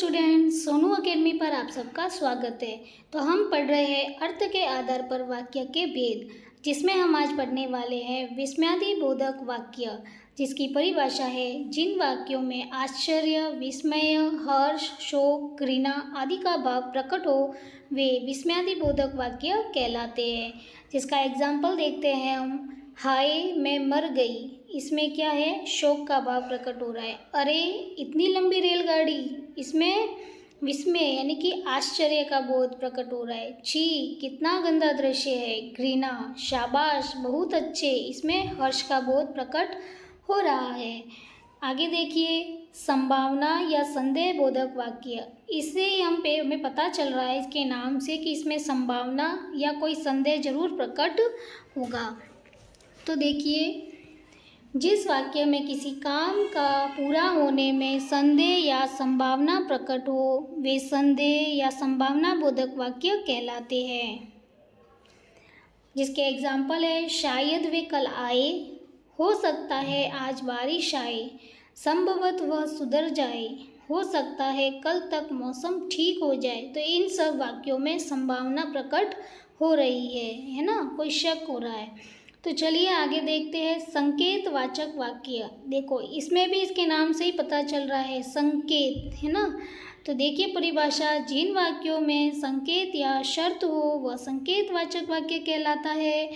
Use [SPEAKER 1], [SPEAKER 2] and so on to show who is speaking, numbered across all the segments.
[SPEAKER 1] Students, Sonu academy पर आप सबका स्वागत है। तो हम पढ़ रहे हैं अर्थ के आधार पर वाक्य के भेद, जिसमें हम आज पढ़ने वाले हैं विस्मयादिबोधक वाक्य, जिसकी परिभाषा है जिन वाक्यों में आश्चर्य, विस्मय, हर्ष, शोक, घृणा आदि का भाव प्रकट हो वे विस्मयादिबोधक वाक्य कहलाते हैं। जिसका एग्जाम्पल देखते हैं हम। हाय मैं मर गई, इसमें क्या है, शोक का भाव प्रकट हो रहा है। अरे इतनी लंबी रेलगाड़ी, इसमें विस्मय यानी कि आश्चर्य का बोध प्रकट हो रहा है। छी कितना गंदा दृश्य है, घृणा, शाबाश बहुत अच्छे, इसमें हर्ष का बोध प्रकट हो रहा है। आगे देखिए, संभावना या संदेह बोधक वाक्य, इससे हमें पता चल रहा है इसके नाम से कि इसमें संभावना या कोई संदेह जरूर प्रकट होगा। तो देखिए, जिस वाक्य में किसी काम का पूरा होने में संदेह या संभावना प्रकट हो वे संदेह या संभावना बोधक वाक्य कहलाते हैं। जिसके एग्जाम्पल है, शायद वे कल आए, हो सकता है आज बारिश आए, संभवत वह सुधर जाए, हो सकता है कल तक मौसम ठीक हो जाए। तो इन सब वाक्यों में संभावना प्रकट हो रही है ना, कोई शक हो रहा है। तो चलिए आगे देखते हैं संकेतवाचक वाक्य। देखो इसमें भी इसके नाम से ही पता चल रहा है, संकेत है ना। तो देखिए परिभाषा, जिन वाक्यों में संकेत या शर्त हो वह संकेतवाचक वाक्य कहलाता है।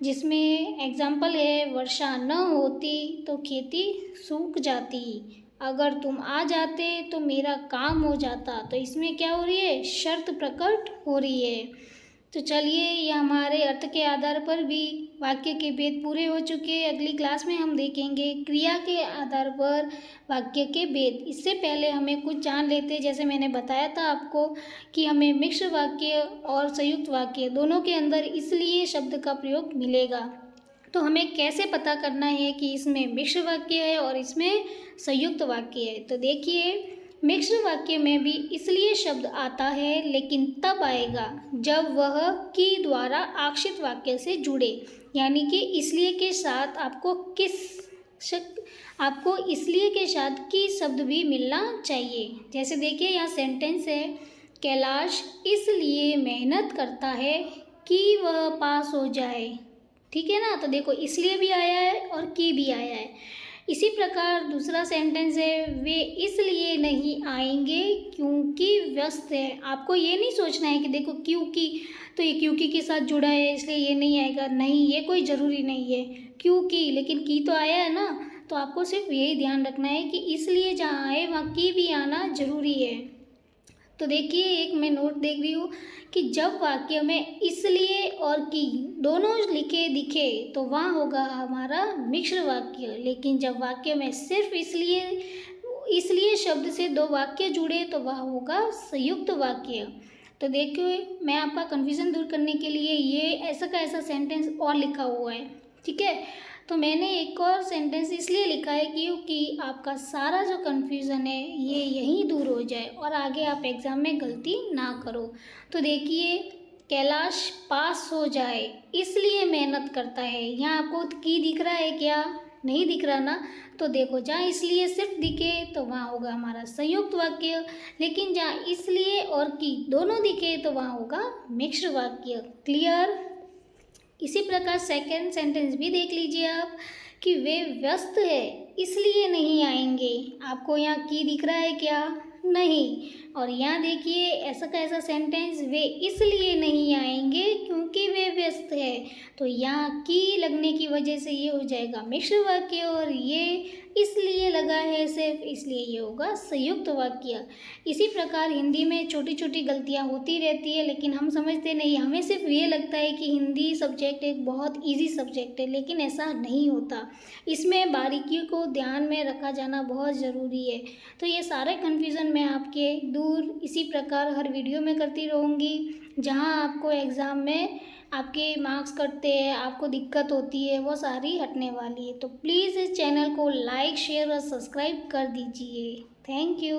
[SPEAKER 1] जिसमें एग्जाम्पल है, वर्षा न होती तो खेती सूख जाती, अगर तुम आ जाते तो मेरा काम हो जाता। तो इसमें क्या हो रही है, शर्त प्रकट हो रही है। तो चलिए, ये हमारे अर्थ के आधार पर भी वाक्य के भेद पूरे हो चुके हैं। अगली क्लास में हम देखेंगे क्रिया के आधार पर वाक्य के भेद। इससे पहले हमें कुछ जान लेते हैं। जैसे मैंने बताया था आपको कि हमें मिश्र वाक्य और संयुक्त वाक्य दोनों के अंदर इसलिए शब्द का प्रयोग मिलेगा। तो हमें कैसे पता करना है कि इसमें मिश्र वाक्य है और इसमें संयुक्त वाक्य है। तो देखिए, मिश्र वाक्य में भी इसलिए शब्द आता है, लेकिन तब आएगा जब वह की द्वारा आश्रित वाक्य से जुड़े। यानी कि इसलिए के साथ आपको इसलिए के साथ की शब्द भी मिलना चाहिए। जैसे देखिए, यहाँ सेंटेंस है, कैलाश इसलिए मेहनत करता है कि वह पास हो जाए। ठीक है ना। तो देखो इसलिए भी आया है और की भी आया है। इसी प्रकार दूसरा सेंटेंस है, वे इसलिए नहीं आएंगे क्योंकि व्यस्त है। आपको ये नहीं सोचना है कि देखो क्योंकि, तो ये क्योंकि के साथ जुड़ा है इसलिए ये नहीं आएगा, नहीं, ये कोई ज़रूरी नहीं है। क्योंकि, लेकिन की तो आया है ना। तो आपको सिर्फ यही ध्यान रखना है कि इसलिए जहाँ आए वहाँ की भी आना जरूरी है। तो देखिए, एक मैं नोट देख रही हूँ कि जब वाक्य में इसलिए और की दोनों लिखे दिखे तो वहाँ होगा हमारा मिश्र वाक्य। लेकिन जब वाक्य में सिर्फ इसलिए शब्द से दो वाक्य जुड़े तो वह होगा संयुक्त वाक्य। तो देखिए, मैं आपका कन्फ्यूज़न दूर करने के लिए ये ऐसा का ऐसा सेंटेंस और लिखा हुआ है। ठीक है। तो मैंने एक और सेंटेंस इसलिए लिखा है क्योंकि आपका सारा जो कन्फ्यूज़न है ये यहीं दूर हो जाए और आगे आप एग्ज़ाम में गलती ना करो। तो देखिए, कैलाश पास हो जाए इसलिए मेहनत करता है। यहाँ आपको की दिख रहा है क्या, नहीं दिख रहा ना। तो देखो, जहाँ इसलिए सिर्फ दिखे तो वहाँ होगा हमारा संयुक्त वाक्य, लेकिन जहाँ इसलिए और की दोनों दिखे तो वहाँ होगा मिश्र वाक्य। क्लियर। इसी प्रकार सेकंड सेंटेंस भी देख लीजिए आप कि वे व्यस्त है इसलिए नहीं आएंगे। आपको यहाँ की दिख रहा है क्या, नहीं। और यहाँ देखिए ऐसा का ऐसा सेंटेंस, वे इसलिए नहीं आएंगे क्योंकि वे व्यस्त है। तो यहाँ की लगने की वजह से ये हो जाएगा मिश्र वाक्य और ये इसलिए लगा है सिर्फ, इसलिए ये होगा संयुक्त वाक्य। इसी प्रकार हिंदी में छोटी छोटी गलतियाँ होती रहती है, लेकिन हम समझते नहीं। हमें सिर्फ ये लगता है कि हिंदी सब्जेक्ट एक बहुत इजी सब्जेक्ट है, लेकिन ऐसा नहीं होता। इसमें बारीकियों को ध्यान में रखा जाना बहुत ज़रूरी है। तो ये सारे कन्फ्यूज़न मैं आपके दूर इसी प्रकार हर वीडियो में करती रहूँगी। जहाँ आपको एग्ज़ाम में आपके मार्क्स कटते हैं, आपको दिक्कत होती है, वो सारी हटने वाली है। तो प्लीज़ इस चैनल को लाइक, शेयर और सब्सक्राइब कर दीजिए। Thank you.